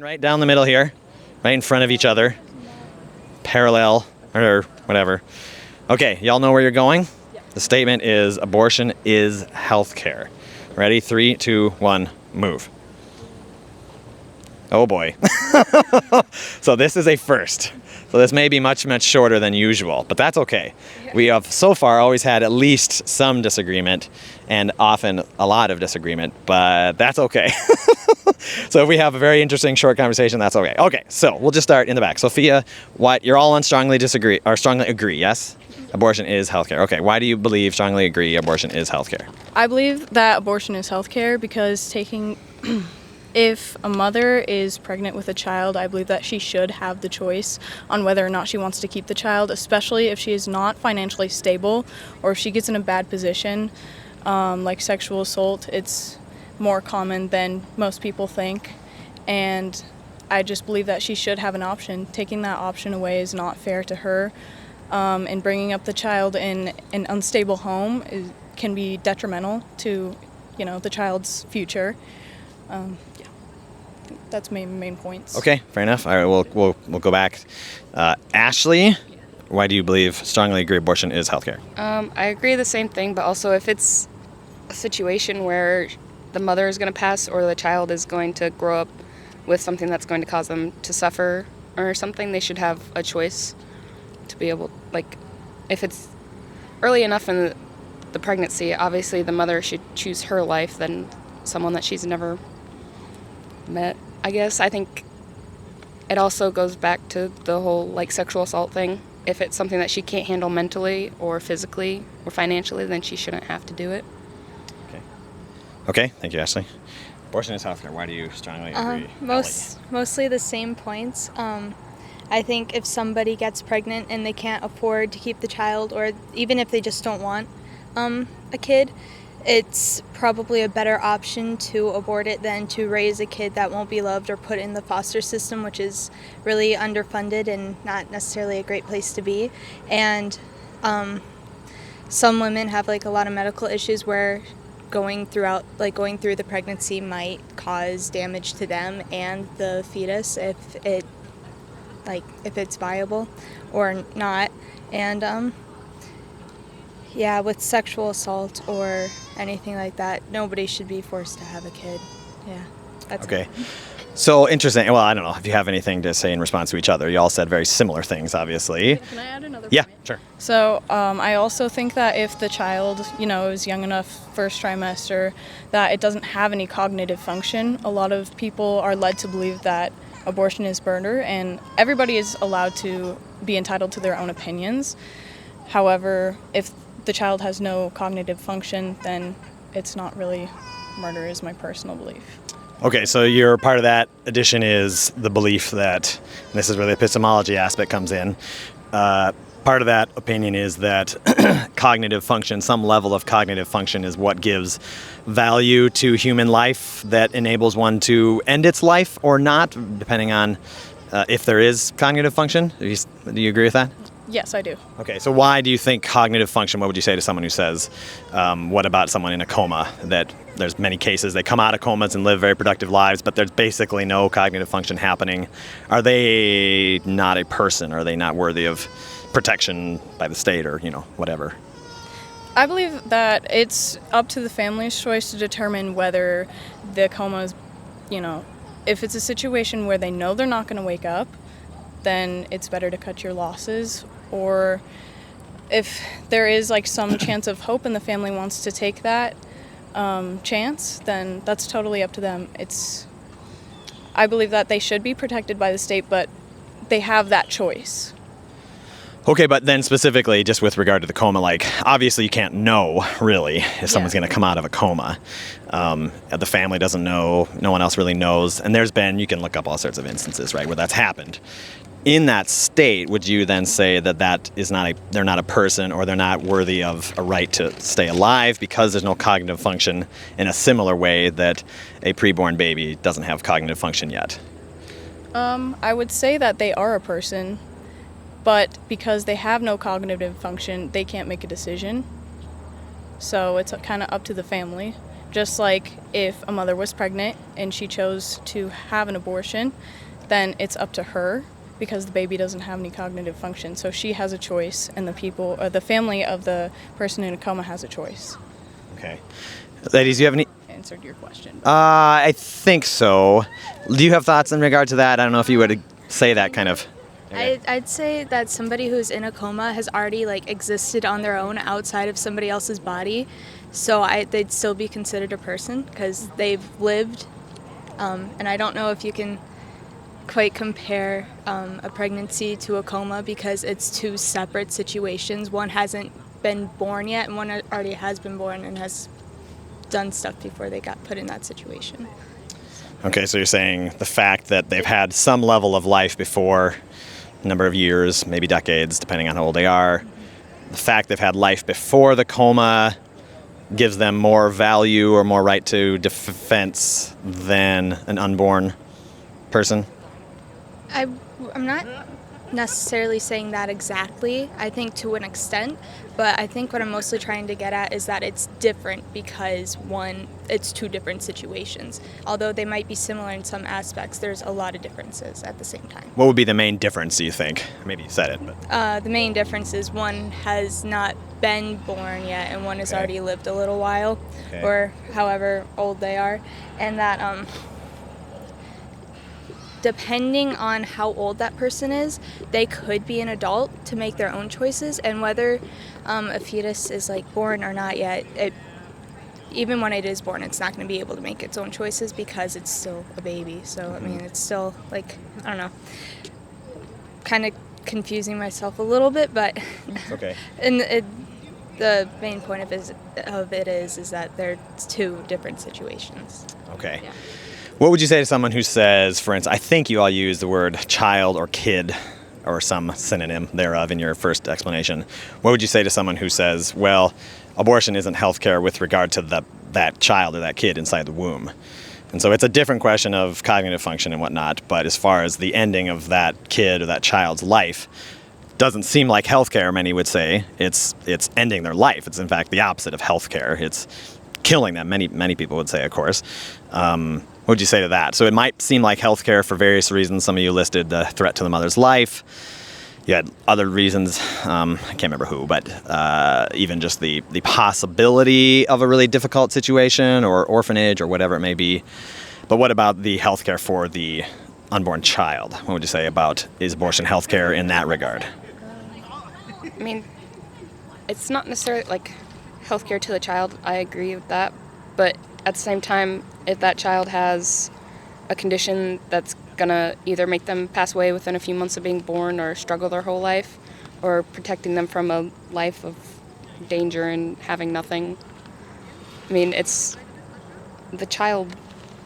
right down the middle here, right in front of each other, parallel or whatever. Okay, y'all know where you're going? Yeah. The statement is abortion is healthcare. Ready? 3, 2, 1, move. Oh boy. So this is a first. So this may be much, much shorter than usual, but that's okay. We have so far always had at least some disagreement and often a lot of disagreement, but that's okay. So if we have a very interesting short conversation, that's okay. Okay, so we'll just start in the back. Sophia, you're all on strongly disagree or strongly agree, yes? Abortion is healthcare. Okay, why do you believe, strongly agree, abortion is healthcare? I believe that abortion is healthcare because if a mother is pregnant with a child, I believe that she should have the choice on whether or not she wants to keep the child, especially if she is not financially stable or if she gets in a bad position, like sexual assault. It's more common than most people think, and I just believe that she should have an option. Taking that option away is not fair to her, and bringing up the child in an unstable home can be detrimental to, the child's future. That's my main points. Okay, fair enough. All right, we'll go back. Ashley, why do you believe, strongly agree, abortion is healthcare? I agree the same thing, but also if it's a situation where the mother is going to pass or the child is going to grow up with something that's going to cause them to suffer or something, they should have a choice to be able, if it's early enough in the pregnancy, obviously the mother should choose her life than someone that she's never met, I guess. I think it also goes back to the whole sexual assault thing. If it's something that she can't handle mentally or physically or financially, then she shouldn't have to do it. Okay, thank you, Ashley. Abortion is healthcare. Why do you strongly agree? Mostly the same points. I think if somebody gets pregnant and they can't afford to keep the child, or even if they just don't want a kid, it's probably a better option to abort it than to raise a kid that won't be loved or put in the foster system, which is really underfunded and not necessarily a great place to be. And some women have a lot of medical issues where going through the pregnancy might cause damage to them and the fetus if it's viable or not. And with sexual assault or anything like that, nobody should be forced to have a kid. Yeah, that's okay. it. So interesting. Well, I don't know if you have anything to say in response to each other. You all said very similar things, obviously. Can I add another Yeah, point? sure. So I also think that if the child, is young enough, first trimester, that it doesn't have any cognitive function, a lot of people are led to believe that abortion is murder, and everybody is allowed to be entitled to their own opinions. However, if the child has no cognitive function, then it's not really murder, is my personal belief. Okay, so your part of that addition is the belief that, and this is where the epistemology aspect comes in, part of that opinion is that cognitive function, some level of cognitive function, is what gives value to human life, that enables one to end its life or not, depending on if there is cognitive function. Do you agree with that? Yes, I do. Okay, so why do you think cognitive function, what would you say to someone who says, what about someone in a coma, that there's many cases, they come out of comas and live very productive lives, but there's basically no cognitive function happening. Are they not a person? Are they not worthy of protection by the state or, whatever? I believe that it's up to the family's choice to determine whether the coma is, if it's a situation where they know they're not going to wake up, then it's better to cut your losses. Or if there is some chance of hope and the family wants to take that chance, then that's totally up to them. I believe that they should be protected by the state, but they have that choice. Okay, but then specifically, just with regard to the coma, obviously you can't know, really, if someone's going to come out of a coma. The family doesn't know, no one else really knows, and you can look up all sorts of instances, right, where that's happened. In that state, would you then say that they're not a person, or they're not worthy of a right to stay alive because there's no cognitive function, in a similar way that a preborn baby doesn't have cognitive function yet? I would say that they are a person, but because they have no cognitive function, they can't make a decision. So it's kind of up to the family. Just like if a mother was pregnant and she chose to have an abortion, then it's up to her because the baby doesn't have any cognitive function. So she has a choice, and the family of the person in a coma has a choice. Okay. Ladies, do you have any? Answered your question. I think so. Do you have thoughts in regard to that? I don't know if you would say that kind of. I'd say that somebody who's in a coma has already existed on their own outside of somebody else's body, so they'd still be considered a person because they've lived. And I don't know if you can quite compare a pregnancy to a coma because it's two separate situations. One hasn't been born yet, and one already has been born and has done stuff before they got put in that situation. Okay, so you're saying the fact that they've had some level of life before, a number of years, maybe decades, depending on how old they are, the fact they've had life before the coma gives them more value or more right to defense than an unborn person? I'm not necessarily saying that exactly. I think to an extent, but I think what I'm mostly trying to get at is that it's different because it's two different situations. Although they might be similar in some aspects, there's a lot of differences at the same time. What would be the main difference, do you think? Maybe you said it, but... The main difference is one has not been born yet and one has Okay. already lived a little while, Okay. or however old they are, and that depending on how old that person is, they could be an adult to make their own choices, and whether a fetus is born or not yet, even when it is born, it's not going to be able to make its own choices because it's still a baby. So I mean, it's still I don't know, kind of confusing myself a little bit, but Okay. and the main point of it is that they're two different situations. Okay. Yeah. What would you say to someone who says, for instance, I think you all use the word child or kid or some synonym thereof in your first explanation. What would you say to someone who says, well, abortion isn't healthcare with regard to that child or that kid inside the womb? And so it's a different question of cognitive function and whatnot, but as far as the ending of that kid or that child's life, doesn't seem like healthcare, many would say. It's ending their life. It's in fact the opposite of healthcare. It's killing them, many people would say, of course. What would you say to that? So it might seem like healthcare for various reasons. Some of you listed the threat to the mother's life. You had other reasons, I can't remember who, but even just the possibility of a really difficult situation or orphanage or whatever it may be. But what about the healthcare for the unborn child? What would you say about, is abortion healthcare in that regard? I mean, it's not necessarily healthcare to the child. I agree with that. But at the same time, if that child has a condition that's going to either make them pass away within a few months of being born or struggle their whole life, or protecting them from a life of danger and having nothing, I mean, it's the child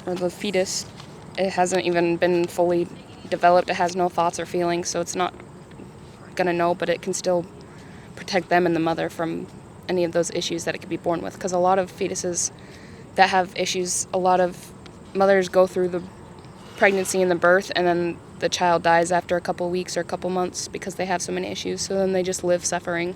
or the fetus, it hasn't even been fully developed. It has no thoughts or feelings, so it's not going to know, but it can still protect them and the mother from any of those issues that it could be born with. Because a lot of fetuses that have issues, a lot of mothers go through the pregnancy and the birth, and then the child dies after a couple weeks or a couple months because they have so many issues, so then they just live suffering.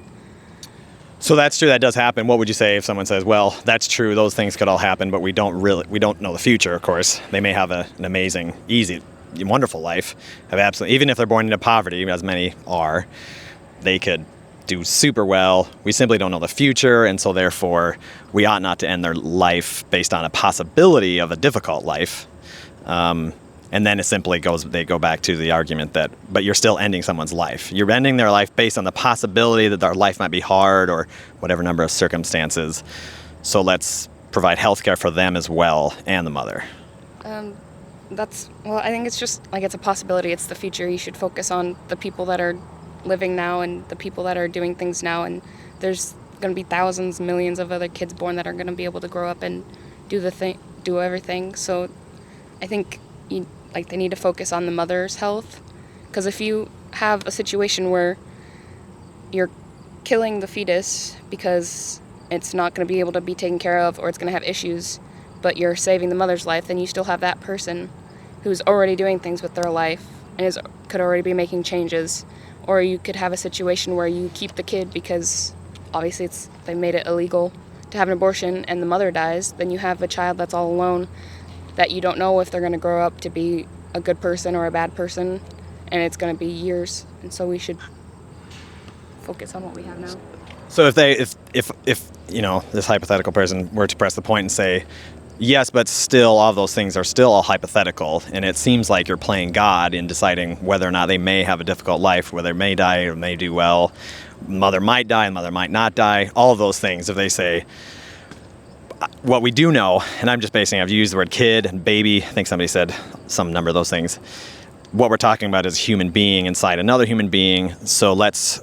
So that's true, that does happen. What would you say if someone says, well, that's true, those things could all happen, but we don't know the future, of course. They may have an amazing, easy, wonderful life. Even if they're born into poverty, as many are, they could do super well. We simply don't know the future, and so therefore we ought not to end their life based on a possibility of a difficult life. And then they go back to the argument that, but you're still ending someone's life. You're ending their life based on the possibility that their life might be hard or whatever number of circumstances. So let's provide health care for them as well and the mother. I think it's just it's a possibility. It's the future. You should focus on the people that are living now and the people that are doing things now. And there's going to be thousands, millions of other kids born that are going to be able to grow up and do everything. So I think they need to focus on the mother's health, because if you have a situation where you're killing the fetus because it's not going to be able to be taken care of or it's going to have issues, but you're saving the mother's life, then you still have that person who's already doing things with their life and could already be making changes. Or you could have a situation where you keep the kid because obviously they made it illegal to to have an abortion and the mother dies, then you have a child that's all alone that you don't know if they're going to grow up to be a good person or a bad person, and it's going to be years. And so we should focus on what we have now. So if you know, this hypothetical person were to press the point and say, yes, but still all those things are still all hypothetical, and it seems like you're playing God in deciding whether or not they may have a difficult life, whether they may die or may do well, mother might die and mother might not die, all of those things. If they say, what we do know, and I'm just basing, I've used the word kid and baby, I think somebody said some number of those things. What we're talking about is a human being inside another human being, so let's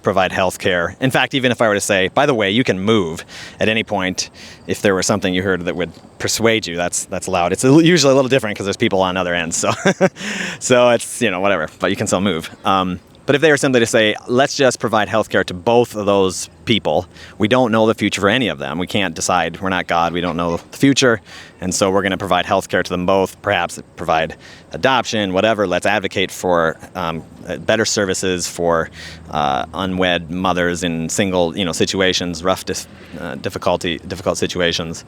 provide health care. In fact, even if I were to say, by the way, you can move at any point, if there was something you heard that would persuade you, that's allowed. It's usually a little different because there's people on other ends, so so it's, you know, whatever, but you can still move. But if they were simply to say, let's just provide health care to both of those people, we don't know the future for any of them. We can't decide. We're not God. We don't know the future. And so we're going to provide health care to them both, perhaps provide adoption, whatever. Let's advocate for better services for unwed mothers in single, you know, situations, rough, difficult situations.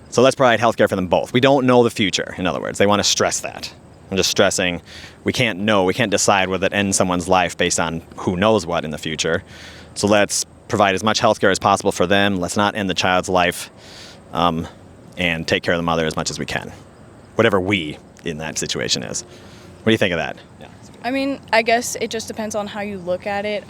So let's provide health care for them both. We don't know the future, in other words. They want to stress that. I'm just stressing we can't decide whether it ends someone's life based on who knows what in the future. So let's provide as much health care as possible for them. Let's not end the child's life, and take care of the mother as much as we can. Whatever we in that situation is. What do you think of that? Yeah. I mean, I guess it just depends on how you look at it.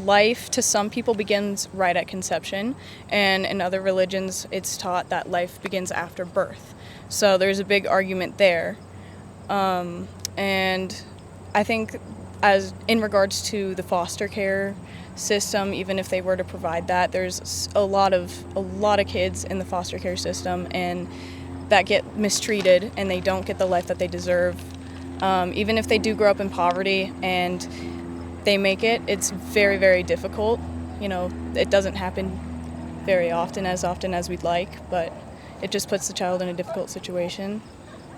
Life to some people begins right at conception, and in other religions it's taught that life begins after birth. So there's a big argument there. And I think as in regards to the foster care system, even if they were to provide that, there's a lot of kids in the foster care system and that get mistreated and they don't get the life that they deserve. Even if they do grow up in poverty and they make it, it's very, very difficult. You know, it doesn't happen very often as we'd like, but it just puts the child in a difficult situation.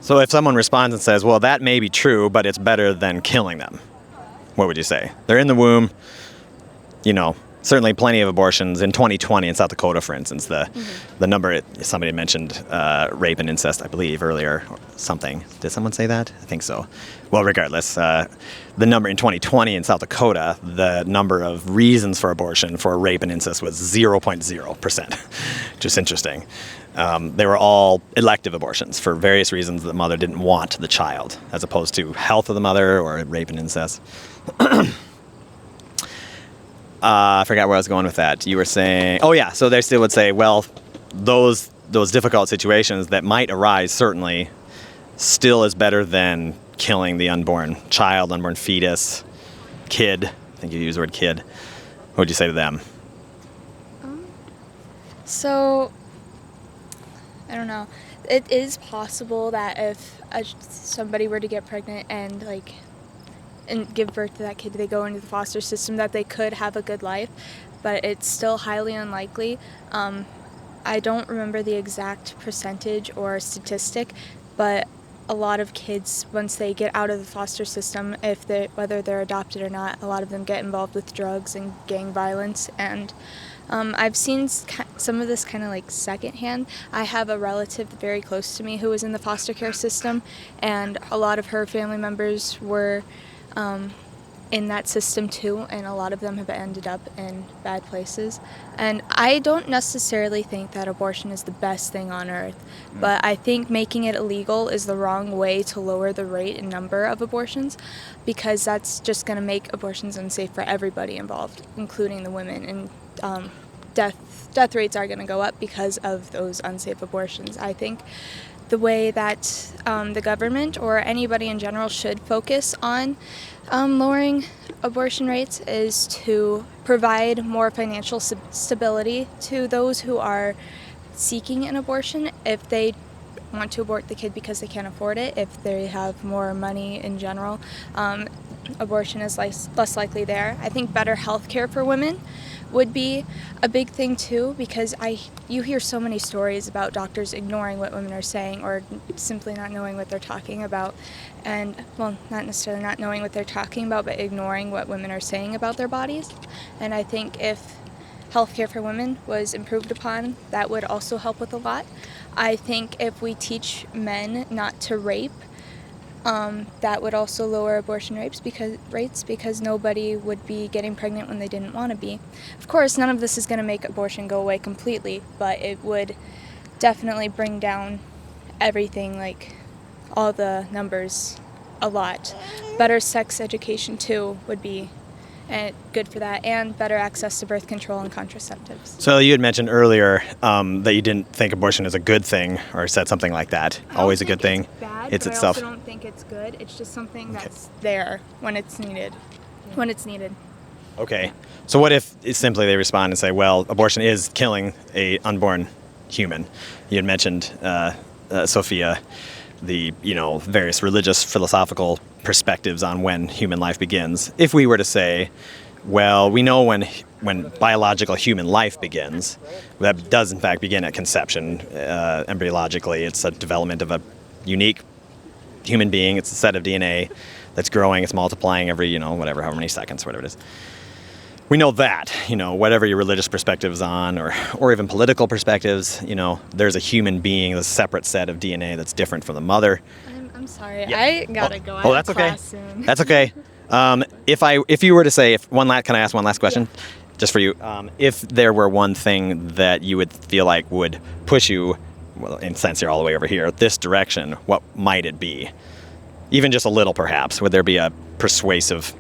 So if someone responds and says, well, that may be true, but it's better than killing them, what would you say? They're in the womb, you know, certainly plenty of abortions. In 2020 in South Dakota, for instance, the number, somebody mentioned rape and incest, I believe, earlier or something. Did someone say that? I think so. Well, regardless, the number in 2020 in South Dakota, the number of reasons for abortion for rape and incest was 0.0%, which is interesting. They were all elective abortions for various reasons. The mother didn't want the child, as opposed to health of the mother or rape and incest. I forgot where I was going with that. You were saying, oh yeah, so they still would say, well, those difficult situations that might arise certainly still is better than killing the unborn child, unborn fetus, kid. I think you used the word kid. What would you say to them? So, I don't know. It is possible that if somebody were to get pregnant and give birth to that kid, they go into the foster system, that they could have a good life, but it's still highly unlikely. I don't remember the exact percentage or statistic, but a lot of kids, once they get out of the foster system, whether they're adopted or not, a lot of them get involved with drugs and gang violence, and I've seen some of this kind of like secondhand. I have a relative very close to me who was in the foster care system, and a lot of her family members were in that system too, and a lot of them have ended up in bad places. And I don't necessarily think that abortion is the best thing on earth, but I think making it illegal is the wrong way to lower the rate and number of abortions, because that's just going to make abortions unsafe for everybody involved, including the women, and death rates are going to go up because of those unsafe abortions. I think the way that the government or anybody in general should focus on lowering abortion rates is to provide more financial stability to those who are seeking an abortion. If they want to abort the kid because they can't afford it, if they have more money in general, abortion is less likely there. I think better health care for women would be a big thing too, because you hear so many stories about doctors ignoring what women are saying or simply not knowing what they're talking about, and well, not necessarily not knowing what they're talking about, but ignoring what women are saying about their bodies. And I think if healthcare for women was improved upon, that would also help with a lot. I think if we teach men not to rape, that would also lower abortion rates because nobody would be getting pregnant when they didn't want to be. Of course, none of this is going to make abortion go away completely, but it would definitely bring down everything, like all the numbers, a lot. Better sex education too would be good for that, and better access to birth control and contraceptives. So you had mentioned earlier that you didn't think abortion is a good thing, or said something like that. Always a good thing. It's bad, it's but itself. I also don't think it's good. It's just something that's there when it's needed. When it's needed. Okay. So what if simply they respond and say, well, abortion is killing a unborn human? You had mentioned, Sophia, the various religious, philosophical perspectives on when human life begins. If we were to say, well, we know when biological human life begins, that does in fact begin at conception. Embryologically, it's a development of a unique human being. It's a set of DNA that's growing. It's multiplying every, however many seconds, whatever it is. We know that, whatever your religious perspectives on, or even political perspectives, there's a human being, a separate set of DNA that's different from the mother. I'm sorry. Yeah. I gotta go. Oh, that's okay. That's okay. If you were to say, can I ask one last question? Yeah. Just for you. If there were one thing that you would feel like would push you, well, in a sense you're all the way over here, this direction, what might it be? Even just a little, perhaps. Would there be a persuasive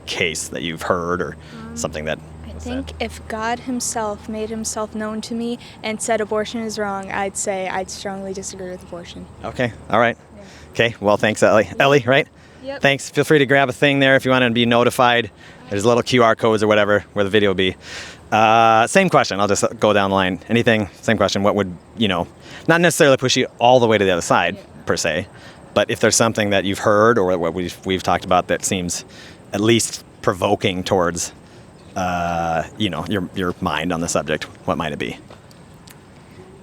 case that you've heard, or something that I think if God himself made himself known to me and said abortion is wrong, I'd say I'd strongly disagree with abortion. Okay. All right. Yeah. Okay. Well, thanks, Ellie. Ellie, right? Yep. Thanks. Feel free to grab a thing there if you want to be notified. There's little QR codes or whatever where the video will be. Same question. I'll just go down the line. Anything? Same question. What would, not necessarily push you all the way to the other side, per se, but if there's something that you've heard or what we've talked about that seems at least provoking towards, your mind on the subject, what might it be?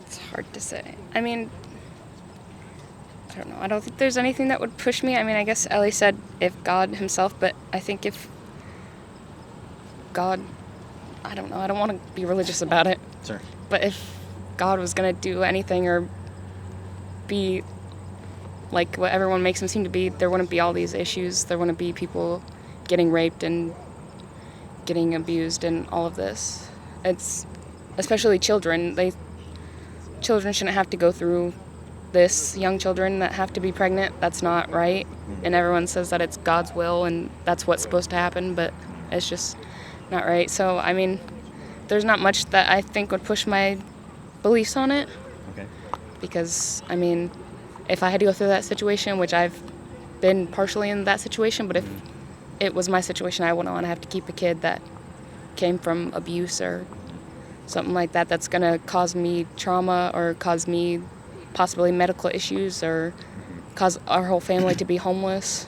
It's hard to say. I mean, I don't know. I don't think there's anything that would push me. I mean, I guess Ellie said if God himself, but I think if God, I don't know. I don't want to be religious about it. Sure. But if God was going to do anything or be like what everyone makes him seem to be, there wouldn't be all these issues. There wouldn't be people getting raped and getting abused and all of this. It's especially children. Children shouldn't have to go through this. Young children that have to be pregnant, that's not right. And everyone says that it's God's will and that's what's supposed to happen, but it's just not right. So, I mean, there's not much that I think would push my beliefs on it. Okay. Because, I mean, if I had to go through that situation, which I've been partially in that situation, but if it was my situation, I wouldn't want to have to keep a kid that came from abuse or something like that that's going to cause me trauma or cause me possibly medical issues or cause our whole family to be homeless.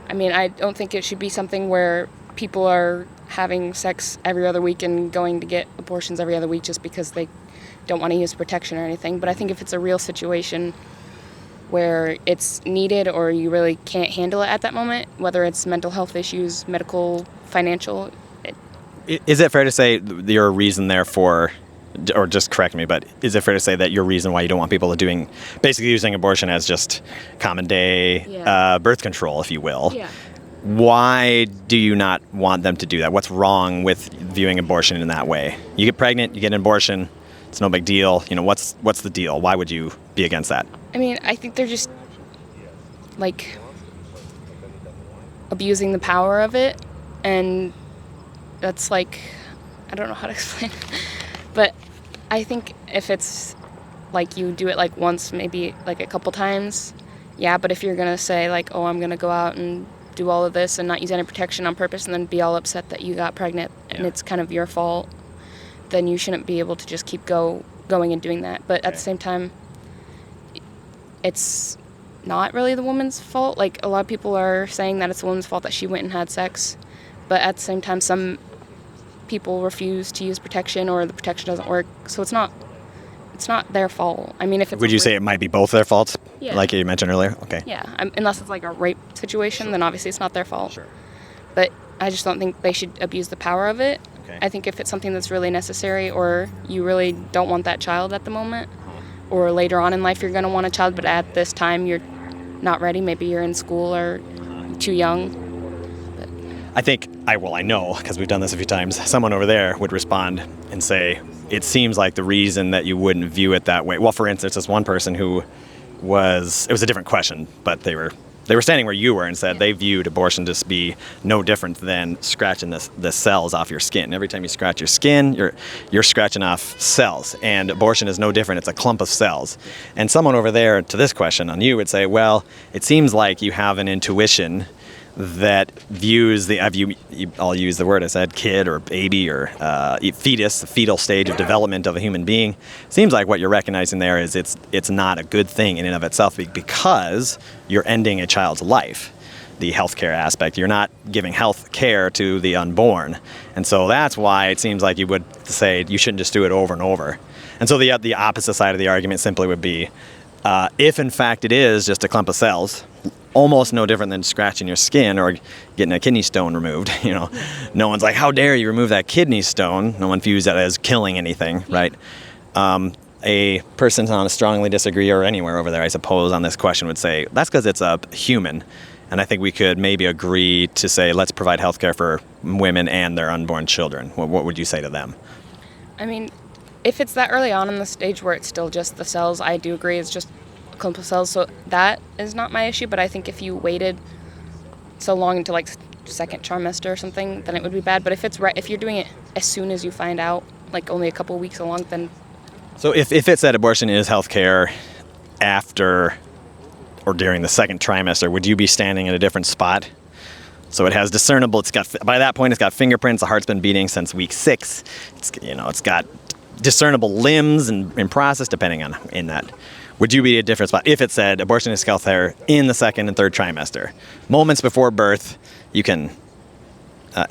I mean, I don't think it should be something where people are having sex every other week and going to get abortions every other week just because they don't want to use protection or anything. But I think if it's a real situation where it's needed or you really can't handle it at that moment, whether it's mental health issues, medical, financial. Is it fair to say your reason therefore, or just correct me, but is it fair to say that your reason why you don't want people basically using abortion as just common day birth control, if you will? Yeah. Why do you not want them to do that? What's wrong with viewing abortion in that way? You get pregnant, you get an abortion, it's no big deal. What's the deal? Why would you be against that? I mean, I think they're just, like, abusing the power of it, and that's, like, I don't know how to explain it, but I think if it's, like, you do it, like, once, maybe, like, a couple times, yeah, but if you're gonna say, like, oh, I'm gonna go out and do all of this and not use any protection on purpose and then be all upset that you got pregnant and it's kind of your fault, then you shouldn't be able to just keep going and doing that. But at the same time, it's not really the woman's fault. Like, a lot of people are saying that it's the woman's fault that she went and had sex, but at the same time, some people refuse to use protection or the protection doesn't work, so it's not their fault. I mean, if it's Would you say it might be both their faults? Yeah. Like you mentioned earlier? Okay. Yeah, unless it's like a rape situation, then obviously it's not their fault. Sure. But I just don't think they should abuse the power of it. Okay. Okay. I think if it's something that's really necessary, or you really don't want that child at the moment, or later on in life you're going to want a child, but at this time you're not ready, maybe you're in school or too young. I think, I know, because we've done this a few times, someone over there would respond and say, it seems like the reason that you wouldn't view it that way. Well, for instance, this one person it was a different question, but they were standing where you were and said they viewed abortion to be no different than scratching the cells off your skin. Every time you scratch your skin, you're scratching off cells, and abortion is no different. It's a clump of cells. And someone over there to this question on you would say, well, it seems like you have an intuition that views I'll use the word I said, kid or baby or fetus, the fetal stage of development of a human being. Seems like what you're recognizing there is it's not a good thing in and of itself because you're ending a child's life. The healthcare aspect, you're not giving health care to the unborn, and so that's why it seems like you would say you shouldn't just do it over and over. And so the opposite side of the argument simply would be, if in fact it is just a clump of cells, almost no different than scratching your skin or getting a kidney stone removed. No one's like, how dare you remove that kidney stone? No one views that as killing anything, right? A person on a strongly disagree or anywhere over there, I suppose, on this question would say, that's because it's a human. And I think we could maybe agree to say, let's provide health care for women and their unborn children. What would you say to them? I mean, if it's that early on in the stage where it's still just the cells, I do agree it's just clump of cells, so that is not my issue. But I think if you waited so long until like second trimester or something, then it would be bad. But if you're doing it as soon as you find out, like only a couple weeks along, then so if it said abortion is health care after or during the second trimester, would you be standing in a different spot? So it has discernible, by that point it's got fingerprints, the heart's been beating since week 6. It's got discernible limbs and process depending on in that. Would you be a different spot if it said abortion is health care in the second and third trimester? Moments before birth, you can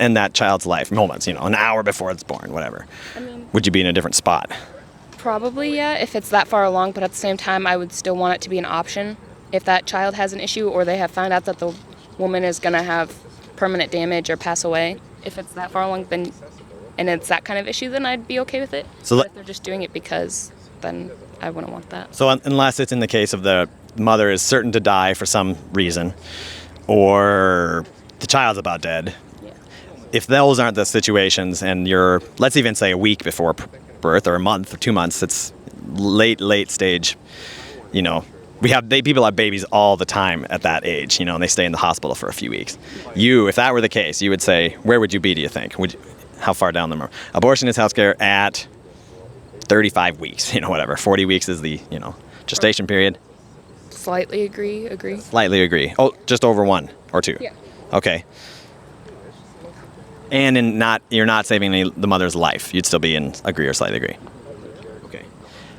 end that child's life. Moments, an hour before it's born, whatever. Would you be in a different spot? probably, yeah, if it's that far along. But at the same time, I would still want it to be an option if that child has an issue or they have found out that the woman is going to have permanent damage or pass away. If it's that far along, then and it's that kind of issue, then I'd be okay with it. So but if they're just doing it because, then I wouldn't want that. So unless it's in the case of the mother is certain to die for some reason, or the child's about dead, yeah. If those aren't the situations and you're, let's even say a week before birth or a month or 2 months, it's late stage, people have babies all the time at that age, and they stay in the hospital for a few weeks. If that were the case, you would say, where would you be, do you think? How far down the road? Abortion is healthcare at 35 weeks, whatever. 40 weeks is the, gestation period. Slightly agree. Slightly agree. Oh, just over 1 or 2? Yeah. Okay. And you're not saving the mother's life. You'd still be in agree or slightly agree. Okay.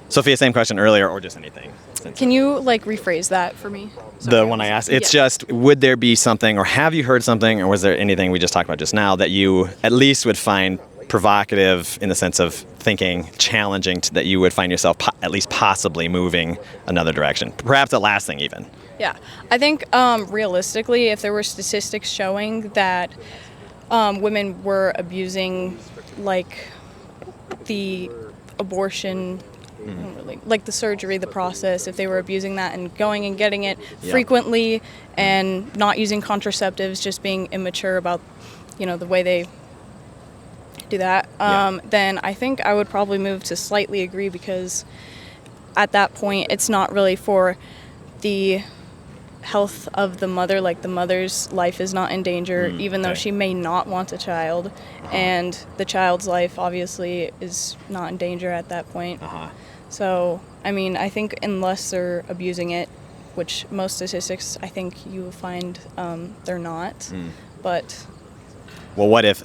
Sophia, same question earlier or just anything? Can you rephrase that for me? The one I asked? It's just, would there be something, or have you heard something, or was there anything we just talked about just now that you at least would find provocative in the sense of thinking, challenging, that you would find yourself at least possibly moving another direction? Perhaps the last thing even. Yeah. I think realistically, if there were statistics showing that women were abusing the abortion, the surgery, the process, if they were abusing that and going and getting it frequently and not using contraceptives, just being immature about, the way they do that, then I think I would probably move to slightly agree, because at that point it's not really for the health of the mother. The mother's life is not in danger, even though she may not want a child, and the child's life obviously is not in danger at that point. So, I think unless they're abusing it, which most statistics, I think you will find they're not. But... Well, what if,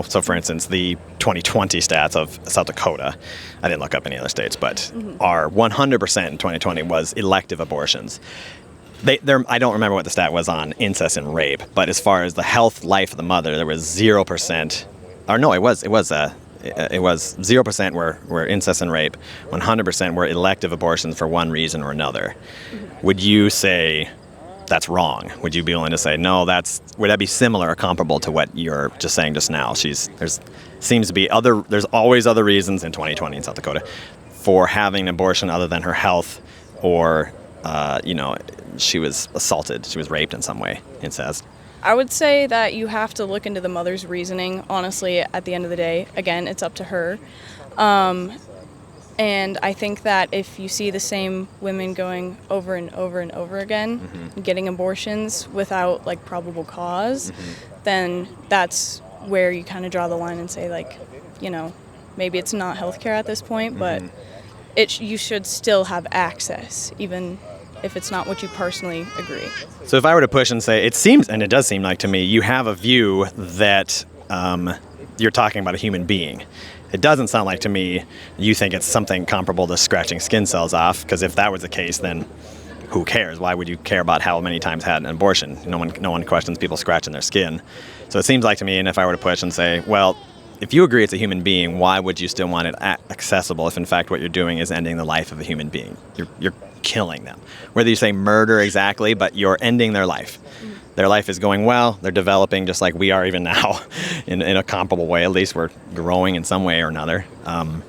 so for instance, the 2020 stats of South Dakota, I didn't look up any other states, but are 100% in 2020 was elective abortions. I don't remember what the stat was on incest and rape, but as far as the health life of the mother, there was 0%, or no, it was 0% were incest and rape, 100% were elective abortions for one reason or another. Would you say that's wrong? Would you be willing to say, no, would that be similar or comparable to what you're just saying just now? There's always other reasons in 2020 in South Dakota for having an abortion other than her health or, she was assaulted, she was raped in some way, it says. I would say that you have to look into the mother's reasoning. Honestly, at the end of the day, again, it's up to her. And I think that if you see the same women going over and over and over again, getting abortions without like probable cause, then that's where you kind of draw the line and say, like, maybe it's not healthcare at this point, but you should still have access, even if it's not what you personally agree. So if I were to push and say, it does seem like to me, you have a view that you're talking about a human being. It doesn't sound like to me you think it's something comparable to scratching skin cells off, because if that was the case, then who cares? Why would you care about how many times had an abortion? No one questions people scratching their skin. So it seems like to me, and if I were to push and say, well, if you agree it's a human being, why would you still want it accessible if in fact what you're doing is ending the life of a human being? You're killing them. Whether you say murder exactly, but you're ending their life. Their life is going well, they're developing just like we are even now in a comparable way. At least we're growing in some way or another. And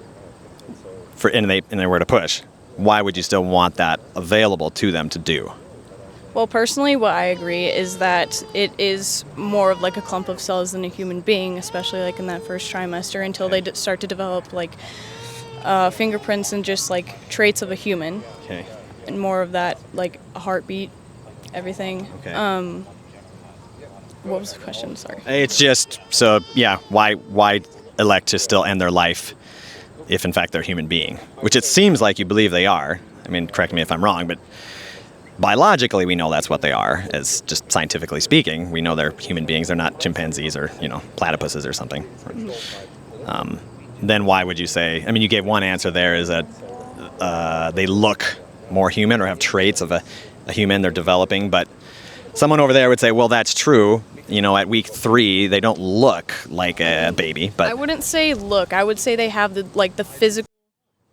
they were to push. Why would you still want that available to them to do? Well, personally, what I agree is that it is more of like a clump of cells than a human being, especially like in that first trimester until they start to develop like fingerprints and just like traits of a human. Okay. And more of that, like a heartbeat, everything. Okay. What was the question? Sorry. It's just, so, yeah, why elect to still end their life if, in fact, they're a human being? Which it seems like you believe they are. I mean, correct me if I'm wrong, but biologically we know that's what they are, as just scientifically speaking. We know they're human beings. They're not chimpanzees or, platypuses or something. Then why would you say, I mean, you gave one answer there, is that they look more human or have traits of a human, they're developing, but someone over there would say, well, that's true. At week 3, they don't look like a baby. But I wouldn't say look. I would say they have the physical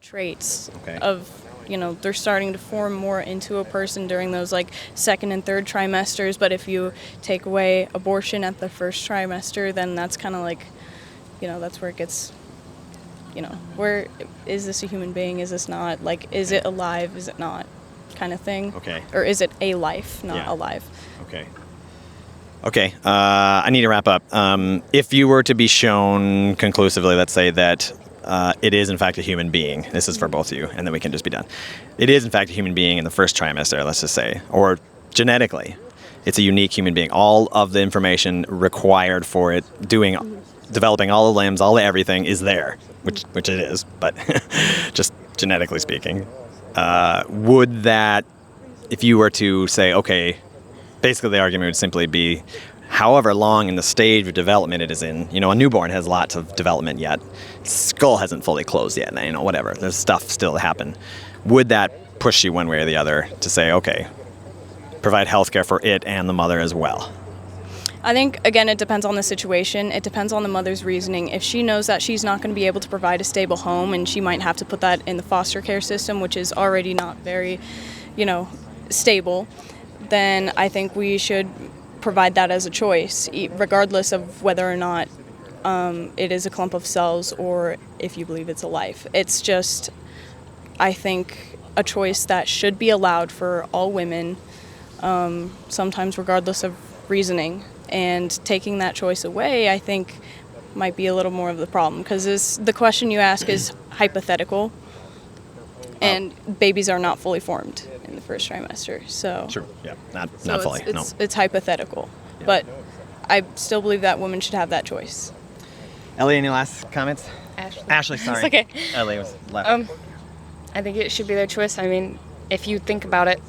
traits of, they're starting to form more into a person during those like second and third trimesters. But if you take away abortion at the first trimester, then that's kind of like, that's where it gets, where is this a human being? Is this not? Like, is it alive? Is it not? Kind of thing. Okay. Or is it a life, not alive? Okay. I need to wrap up. If you were to be shown conclusively, let's say that it is in fact a human being. This is for both of you, and then we can just be done. It is in fact a human being in the first trimester, let's just say, or genetically, it's a unique human being. All of the information required for it developing all the limbs, all the everything is there, which it is, but just genetically speaking. Would that, if you were to say, okay, basically the argument would simply be, however long in the stage of development it is in, a newborn has lots of development yet, skull hasn't fully closed yet, whatever, there's stuff still to happen. Would that push you one way or the other to say, okay, provide health care for it and the mother as well? I think, again, it depends on the situation. It depends on the mother's reasoning. If she knows that she's not going to be able to provide a stable home and she might have to put that in the foster care system, which is already not very, stable, then I think we should provide that as a choice, regardless of whether or not it is a clump of cells or if you believe it's a life. It's just, I think, a choice that should be allowed for all women, sometimes regardless of reasoning. And taking that choice away, I think, might be a little more of the problem, because the question you ask is hypothetical, and babies are not fully formed in the first trimester. So True. Yeah. Not fully. It's hypothetical, but I still believe that women should have that choice. Ellie, any last comments? Ashley, sorry. It's okay. Ellie was left. I think it should be their choice. I mean, if you think about it,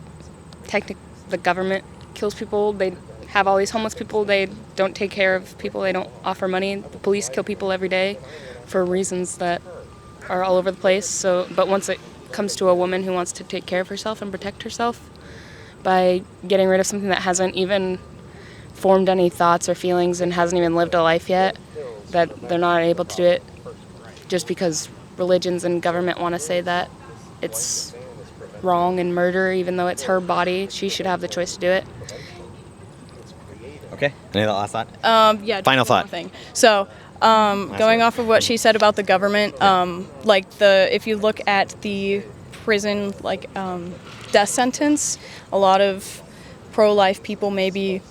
technically the government kills people. They have all these homeless people. They don't take care of people. They don't offer money. The police kill people every day for reasons that are all over the place. But once it comes to a woman who wants to take care of herself and protect herself by getting rid of something that hasn't even formed any thoughts or feelings and hasn't even lived a life yet, that they're not able to do it just because religions and government want to say that it's wrong in murder, even though it's her body. She should have the choice to do it. Okay. Any last thought? Yeah. Final just one more thought. thing. So, going off of what she said about the government, if you look at the prison death sentence, a lot of pro-life people maybe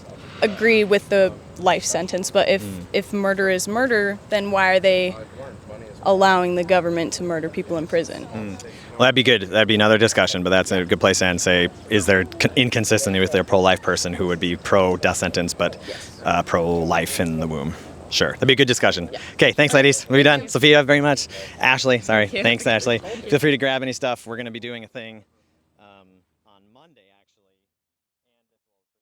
agree with the life sentence. But if murder is murder, then why are they allowing the government to murder people in prison? Well, that'd be good. That'd be another discussion, but that's a good place to end. Say, is there inconsistency with their pro-life person who would be pro-death sentence but pro-life in the womb? Sure. That'd be a good discussion. Yeah. Okay, thanks, ladies. We'll be done. Sophia, very much. Ashley, sorry. Thanks, Ashley. Feel free to grab any stuff. We're going to be doing a thing.